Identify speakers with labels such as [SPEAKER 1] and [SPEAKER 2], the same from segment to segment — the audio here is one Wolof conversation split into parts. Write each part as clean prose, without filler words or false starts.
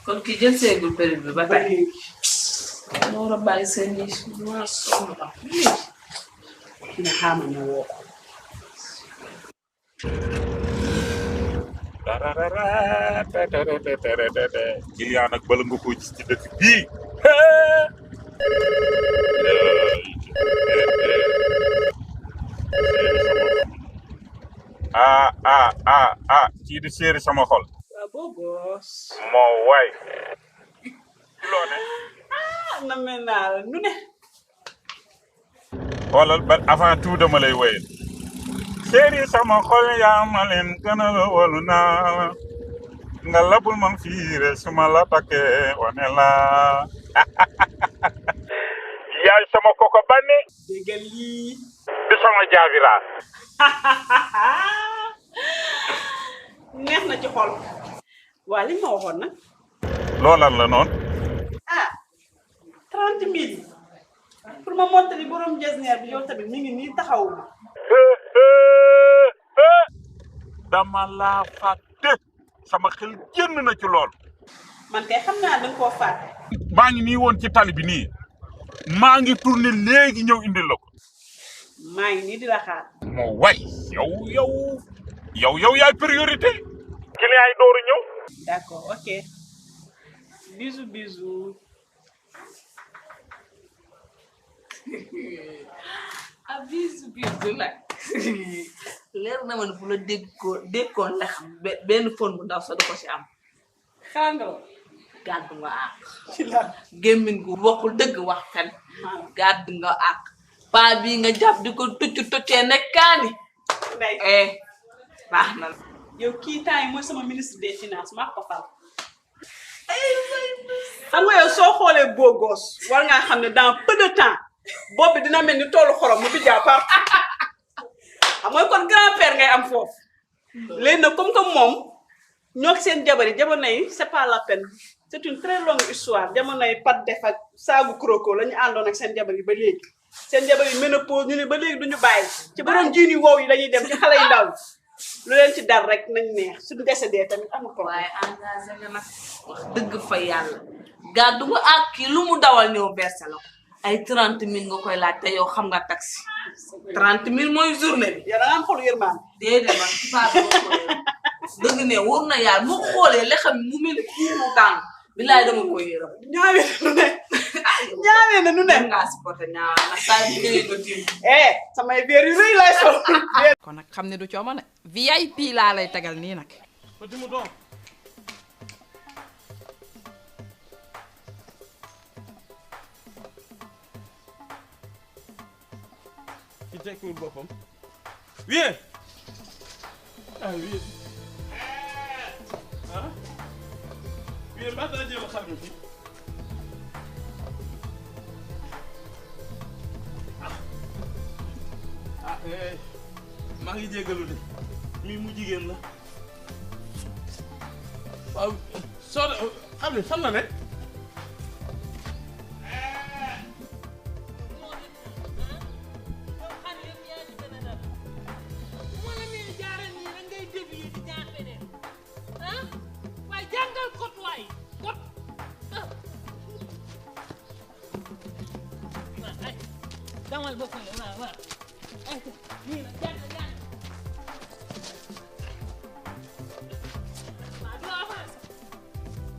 [SPEAKER 1] kon ki jël seegul période bi ba tey moo war a bàyyi seen yi ma sonn am
[SPEAKER 2] ki ne xaama ñu woo ko
[SPEAKER 3] client nag bala nga ko gis ci dëkk bii kii di séeri sama xol
[SPEAKER 2] waaw boogos
[SPEAKER 3] moo waay loo ne
[SPEAKER 2] na mel naa la nu ne
[SPEAKER 3] xoolal ba avant tout dama lay woyal séeri sama xol yaa ma leen gën a walu naa nga labul man fiire suma la takkee wane la yaay sama koko banni
[SPEAKER 2] déggal lii
[SPEAKER 3] di sama jaabira
[SPEAKER 2] neex na ci xol waa li ma waxoon nag
[SPEAKER 3] loolan la noonu
[SPEAKER 2] 30 000 pour ma mottali borom jesneer bi yow tamit mi ngi nii taxawu ma
[SPEAKER 3] dama laa fàtte sama xel génn na ci lool
[SPEAKER 2] man kay xam naa danga koo fàtte
[SPEAKER 3] maa ngi nii woon ci tali bi nii maa ngi tourné léegi ñëw indil la ko
[SPEAKER 2] maa ngi nii di la xaar
[SPEAKER 3] moo way yow yaay priorité client yi dooru ñëw
[SPEAKER 2] d'accord ok bisous bisous
[SPEAKER 1] ah bisu nag leer na ma ne bu la déggoon la xam benn phone bu ndaw sax du ko si am
[SPEAKER 2] xaangalo
[SPEAKER 1] gàddu nga àq
[SPEAKER 2] ci la
[SPEAKER 1] gémmiñ gu waxul dëgg wax fen gàddu nga àq paa bii nga jàpp di ko tuccee nekkaani
[SPEAKER 2] ndey
[SPEAKER 1] baax na
[SPEAKER 2] yow kii temps yi mooy sama ministre des finances maa ko fal xam nga yow soo xoolee beau gosse war ngaa xam ne dans peu de temps boobu dina mel ni toolu xorom mu bijjaa par xam nga kon grand père ngay am foofu léegi nag comme que moom ñoo seen jabar yi c'est pas la peine c'est une très longue histoire jamono yi pat def ak saagu croco la ñu àndoon ak seen jabar yi ba léegi seen jabar yi ménopause ñu ne ba léegi duñu bàyyi ci borom jiini wow yi dañuy dem ci xale yu ndaw lu leen ci dar rek nañ neex suñu décédé tamit amul problème
[SPEAKER 1] waaye engagé nga nag wax dëgg fa yàlla gàddu nga àq kii lu mu dawal ñëw versé la ko ay 30 000 nga koy laaj te yow xam nga taxi 30 000 mooy journée bi.
[SPEAKER 2] yow da nga am xolu yërmande.
[SPEAKER 1] déedéet man ci baax dëgg ne wóor na yàlla mu xoolee le xam mu mel ni mu tàng bilaay dama koy yërëm.
[SPEAKER 2] ñaawee na nu ne. ñaawee na nu ne.
[SPEAKER 1] mën ngaa supporté ñaawee nag saa yu bëggee nga tiim.
[SPEAKER 2] samay verre yu rëy laay sol.
[SPEAKER 4] kon nag xam ne du coomo ne VIP laa lay tegal nii nag.
[SPEAKER 5] ci tekkiwul boppam wiyee wiyee wiyee mbaa daa jël xar mi fii maa ngi jégalu de mii mu jigéen la waaw soo xam ne fan la ne
[SPEAKER 6] Damal bokk na waaw ay nii la jàng waaw doo avancé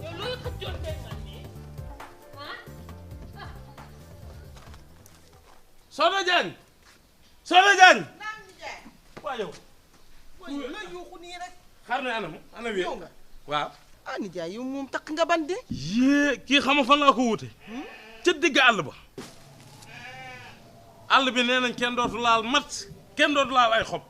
[SPEAKER 6] yow looy xëccoon tey man nii
[SPEAKER 5] Soxna Diagne Soxna Diagne waaw yow
[SPEAKER 7] la yuuxu nii rek
[SPEAKER 5] xar ne anam ana wéy
[SPEAKER 7] yow nga
[SPEAKER 5] waaw
[SPEAKER 7] ah nijaay yow moom takk nga ban de
[SPEAKER 5] yée kii xam nga fan laa ko wute ca digg àll ba àll bi nee nañ kenn dootu laal mat kenn dootu laal ay xob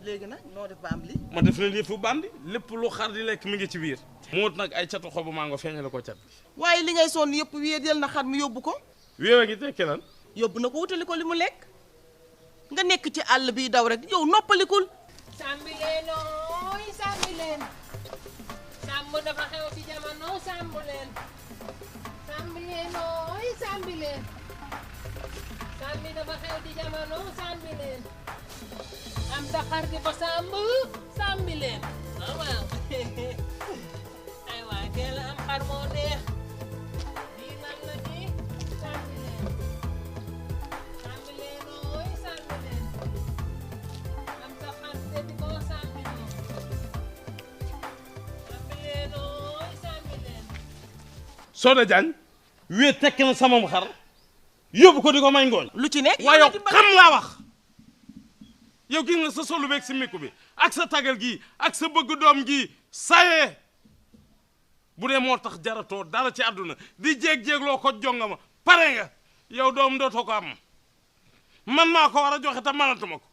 [SPEAKER 7] léegi nag noo def ba am li
[SPEAKER 5] ma def leen yëfu bandi lépp lu xar di lekk mi ngi ci biir muut nag ay catu xobu mango feeñale ko cat bi
[SPEAKER 7] waaye li ngay sonn yëpp wéer yel na xar mi yóbbu ko
[SPEAKER 5] wéewa ngi tekki lan
[SPEAKER 7] yóbbu na ko wutali ko li mu lekk nga nekk ci àll bi daw rek yow noppalikul
[SPEAKER 6] sàmbi leen ooy sàmbi leen sàmb dafa xew ci jamono sàmb leen sàmbi leen ooy sàmbi leen sàmbi dafa xew ci jamono sàmbi leen am sa xar di ko sàmbi leen waaw ay waay teel am xar
[SPEAKER 5] Soda Diagne wéet tekk na samam xar yóbbu ko di ko may ngooñ.
[SPEAKER 7] lu ci nekk
[SPEAKER 5] waaye yow xam laa wax yow gis nga sa solu beeg si miku bi ak sa tagal gii ak sa bëgg doom gii saye bu dee moo tax jaratoo dara ci àdduna di jéeg-jéegloo ko jonga ma pare nga yow doom dootoo ko am man maa ko war a joxe te manatuma ko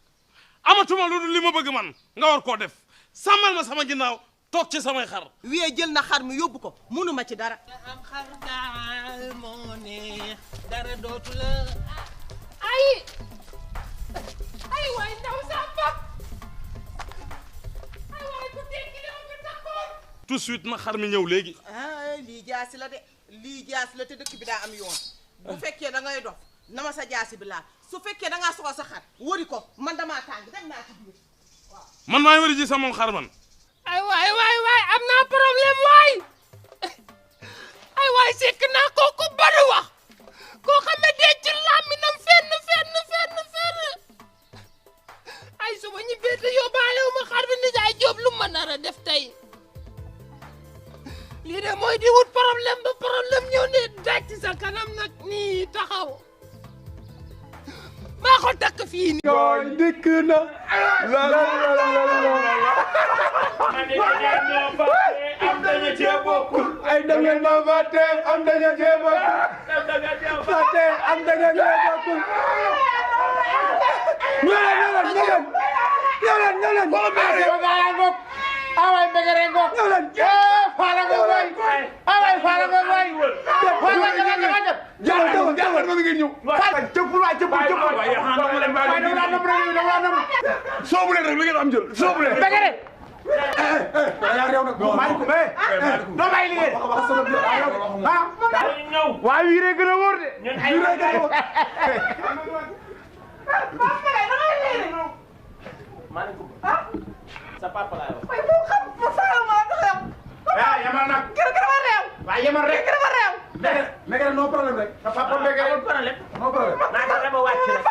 [SPEAKER 5] amatuma lu dul li ma bëgg man nga war koo def sàmmal ma sama ginnaaw toog ci samay xar.
[SPEAKER 7] wiyee jël na xar mi yóbbu ko munuma ci dara.
[SPEAKER 6] am xar daal moo neex dara dootu la ay waay ndaw sa bopp ay waay ku tekki li ma takkoon.
[SPEAKER 5] tout de suite na xar mi ñëw léegi.
[SPEAKER 7] ah lii jaasi la de lii jaasi la te dëkk bi daa am yoon bu fekkee da ngay dox na ma sa jaasi bi laal su fekkee da ngaa soxla sa xar wari ko man damaa tàng dem naa ci biir waaw.
[SPEAKER 5] man maay wari ji sa moom xar man.
[SPEAKER 6] ay waay am naa problème waay ay waay sekk naa kooku bari wax koo xam ne dee ci làmminam fenn ay suba ñu béete yóbbaale wu ma xar bi nijaay Jóob lu ma nar a def tey lii de mooy di wut problème ba problème ñëw ne daaj ci sa kanam nag nii taxaw maa ko takk fii nii.
[SPEAKER 8] Gooñ dikk na. ay da ngeen ma fàtte am da ngeen cee bokkul. fàtte am da ngeen cee bokkul. ñëw leen. away mbégere ngok. ñëw leen. faala nga waay. away faala nga waay. jàngal ba ngeen ñëw. cëppul waay cëppul. soobu leen rek li ngeen am jël soobu leen. mbégere. doo bàyyi liggéey. waaye wiiree gën a wóor de. wiiree gën a wóor.
[SPEAKER 9] sa papa laay wax.
[SPEAKER 7] waaye moo xam ma faral ma la yow.
[SPEAKER 8] yemal nag.
[SPEAKER 7] gërëm ma réew.
[SPEAKER 8] waaye yemal rek.
[SPEAKER 7] gërëm ma réew.
[SPEAKER 8] mbégere no problème rek. sa papa mbégere
[SPEAKER 9] amul problème.
[SPEAKER 8] no problème.
[SPEAKER 9] naa ko dama wàcc rek.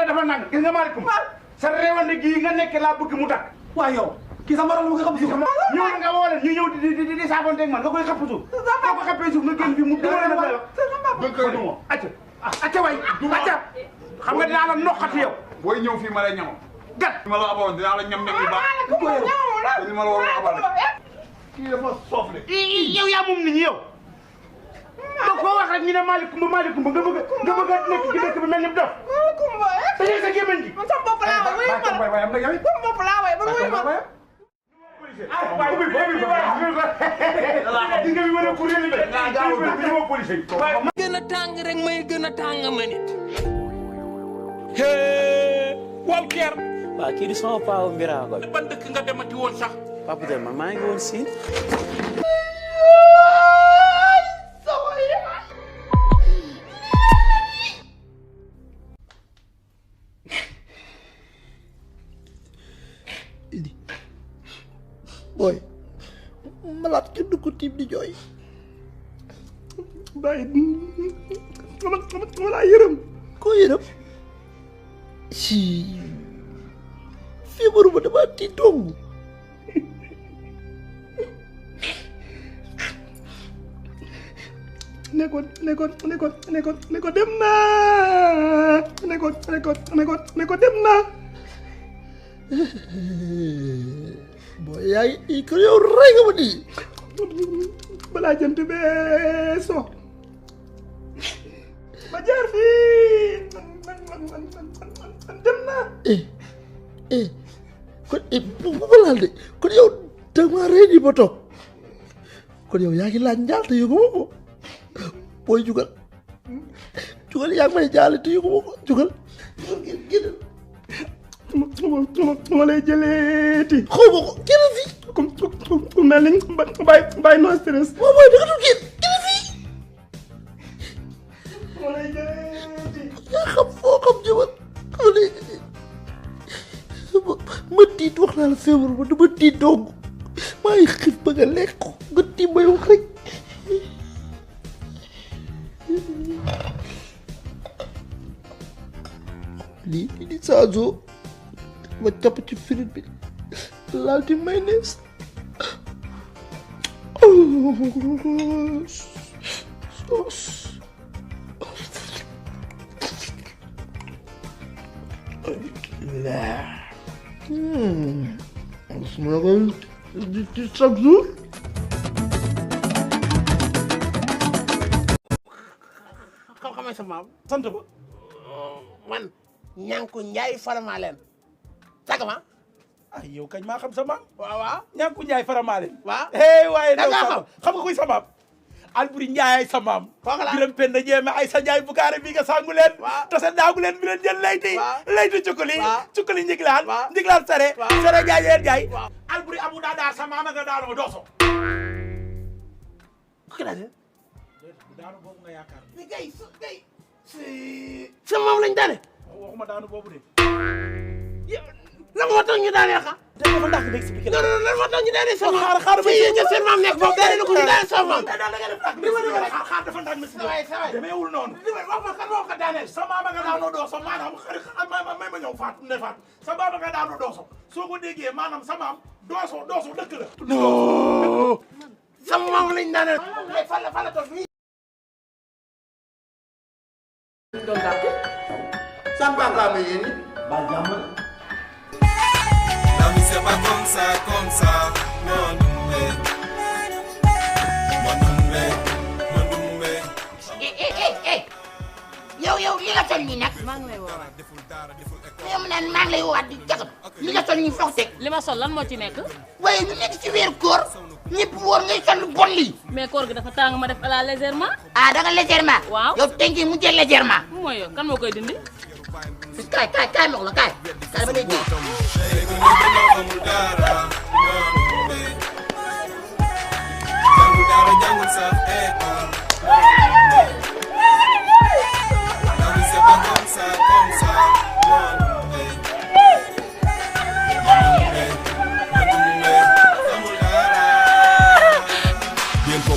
[SPEAKER 8] dafa nang gis nga maaleykum sa réewande gii nga nekk laa bëgg mu dakk. waaw yow kii sa morom mu nga xam suuf. ñëw nga woo leen ñu ñëw di saafonteeg man nga koy xapp suuf. boo ko xappee suuf nga génn fi mu duma la wax. dëgg koy duma acca waay acca xam nga dinaa la noqati yow.
[SPEAKER 3] booy ñëw fii ma lay ñam.
[SPEAKER 8] gat
[SPEAKER 3] ma la amoon dinaa la ñam yu baax. li ma la war a abal
[SPEAKER 8] kii dafa soof de. yow yaa moom nit ñi yow. donc koo wax rek ñu ne maaleykum nga bëgg a nekk ci dëkk bi mel ni dof. tëjee sa gémmiñ gi.
[SPEAKER 7] man sama bopp laa way sama bopp laa way man wuyu ma.
[SPEAKER 6] gën a tàng rek may gën a tàng ma nit.
[SPEAKER 5] waaw Ker.
[SPEAKER 9] waaw kii di sama paa Mbira ko.
[SPEAKER 5] ban dëkk nga demati woon sax.
[SPEAKER 9] papa de man maa ngi woon Siin.
[SPEAKER 8] booy malaat kenn du ko tiim di jooy bàyyi ma laa yërëm koo yërëm si feebaru ba dama tiit dong ne ko dem naa ne ko dem naa booy yaa ngi kër yow rey nga ma di balaa jant bee so ma jaar fii man dem naa kon bu ma laal de kon yow dama rey di ba toog kon yow yaa ngi laaj njaal te yëguma ko booy jugal yaa ngi may jaale te yëguma ko jugal génn ma lay jëleeti xaw ma ko génn fii ku mel ni bàyyi no stress waaw mooy da nga dul génn fii ma lay jëleeti yaa xam foo xam jëmal ma lay ma tiit wax naa la feebar ba dama tiit dong maa ngi xiif bëgg a lekk nga tiim may wax rek
[SPEAKER 10] lii di saaso ma capp ci frite bi laal ci mayonnaise sauce su ma koy di chaque jour
[SPEAKER 6] xam-xamay sa maam sant ba man ñànku njaay farama leen sagama
[SPEAKER 8] ay yow kañ maa xam sa maam
[SPEAKER 6] waaw waaw
[SPEAKER 8] ñànku njaay faramaale
[SPEAKER 6] waaw
[SPEAKER 8] waaye
[SPEAKER 6] da nga
[SPEAKER 8] xam nga kuy sa maam Alburi Njaay ay sa maam Biram Penda Jeeme ay sa Njaay bukaare bi nga sangu leen tase daagu leen bi leen jël layti cukkali njiglaan sare jaay yeer jaay Alburi amu daa daar sa maam nga daanoo dooso
[SPEAKER 6] ko daane
[SPEAKER 8] daanu boobu nga yaakaar
[SPEAKER 6] mais gay sa maam lañ daane
[SPEAKER 8] waxuma daanu boobu de
[SPEAKER 6] lan moo tax ñu daanee xa
[SPEAKER 8] dafa ndax nga expliqué
[SPEAKER 6] non lan moo tax ñu daanee sa maam
[SPEAKER 8] xaar
[SPEAKER 6] fi yéen seen maam nekk foofu daanee na ko ñu daanee sa maam
[SPEAKER 8] xaar dafa ndax ma si demeewul noonu
[SPEAKER 6] wax ma kan moo ko daanee
[SPEAKER 8] sa maama nga daanoo dooso maanaam may ma ñëw faatu ne faatu sa maama nga daanoo dooso soo ko déggee maanaam sa maam dooso dëkk la
[SPEAKER 6] non sa maam lañ daanee fan la toog fii
[SPEAKER 10] doon dàqe sama papa ma yéen ba jàmm
[SPEAKER 11] c'est pas comme ça, mon Dumbe.
[SPEAKER 12] yow li nga sol nii nag.
[SPEAKER 4] maa ngi lay woowaat.
[SPEAKER 12] yow mu naan maa ngi lay woowaat di jagat li nga sol nii foog teg.
[SPEAKER 4] li ma sol lan moo ci nekk.
[SPEAKER 12] waaye ñu nekk ci weeru koor ñëpp woor ngay sol lu bon lii.
[SPEAKER 4] mais koor gi dafa tàng ma def à la légèrement.
[SPEAKER 12] ah da nga légèrement.
[SPEAKER 4] waaw
[SPEAKER 12] yow tënk yi mu jël légèrement.
[SPEAKER 4] mooy yow kan moo koy dindi.
[SPEAKER 12] kaay ma wax la kaay ba lay ji.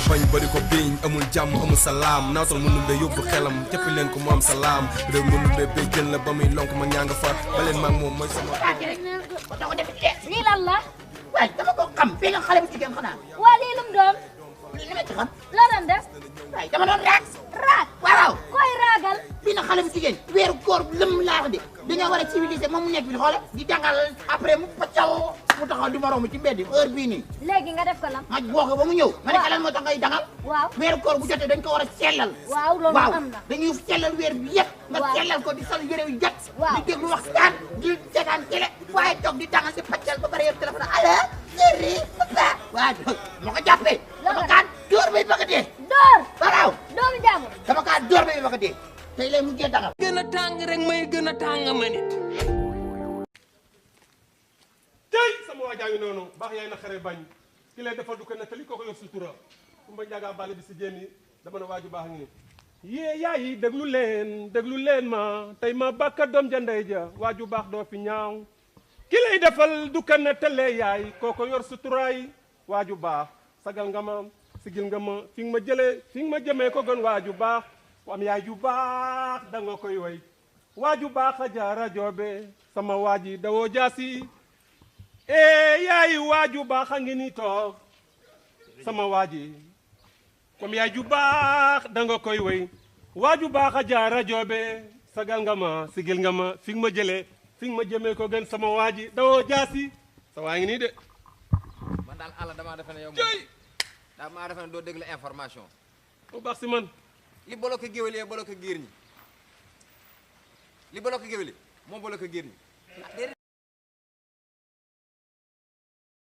[SPEAKER 11] bañ bari ko biñ amul jàmm amul salaam nawtal mu numbe yóbbu xelam jëppi leen ko mu am salaam réew mu numbe bay jël la ba muy lonk ma ñaa nga fa ba leen maag moom mooy sama
[SPEAKER 13] lii lan la.
[SPEAKER 12] waaye dama ko xam bi nga xale bu jigéen xanaa.
[SPEAKER 13] waa lii lum doon.
[SPEAKER 12] li ma ci xam.
[SPEAKER 13] loo doon def.
[SPEAKER 12] waaye dama doon raag.
[SPEAKER 13] raag.
[SPEAKER 12] waaw.
[SPEAKER 13] koy raagal.
[SPEAKER 12] bi na xale bu jigéen weeru koor lëm laa wax de dañoo war a civiliser moom mu nekk bi xoole di jàngal après mu paccaw mu taxaw di moromu ci mbedd heure bii nii.
[SPEAKER 13] léegi nga def ko lan.
[SPEAKER 12] ma boo ko ba mu ñëw. ma ne ko lan moo tax ngay dangal.
[SPEAKER 13] waaw
[SPEAKER 12] weeru koor bu jotee dañ ko war a sellal.
[SPEAKER 13] waaw loolu am na.
[SPEAKER 12] dañuy sellal weer bi yëpp. nga sellal ko di sol yére yu jot. di déglu waxtaan di seetaan télé waaye toog di dangal di paccal ba pare yëpp téléphone allo chéri papa. waaw moo ko jàppee. dama kaa dóor bay bëgg a dee.
[SPEAKER 13] dóor.
[SPEAKER 12] waaw.
[SPEAKER 13] doomu jàmbur.
[SPEAKER 12] dama kaa dóor bay bëgg a dee. tey lay mujjee dangal.
[SPEAKER 6] gën a tàng rek may gën a tàng ma nit.
[SPEAKER 5] tey sama waa jaa ngi noonu baax yaay na xare bañ ki lay defal du ko nettali koo ko yor sutura kumba njaaga bale bi si jénni dama ne waaju baax ngi yee yaay yi déglu leen ma tey ma bàkka doom ja ndey ja waaju baax doo fi ñaaw ki lay defal du ko nettali yaay koo ko yor suturaay waaju baax sagal nga ma sigil nga ma fi nga ma jëlee fi nga ma jëmee ko gën waaju baax am yaay ju baax da nga koy way waaju baax a jaara joobe sama waaji dawoo jaasi yaay waaju baax a ngi ni toog sama waaji comme yaay ju baax da nga koy way waaju baax a jaara joobe sagal nga ma sigil nga ma fi nga ma jëlee fi nga ma jëmee ko gën sama waaji dawoo jaasi sa waa ngi nii de
[SPEAKER 14] man daal àlla damaa defe ne yow maa defe ne doo déglu information
[SPEAKER 5] bu baax si man
[SPEAKER 14] li bloqué géwél yi bloqué giir ñi li bloqué géwél yi moo bloqué giir ñi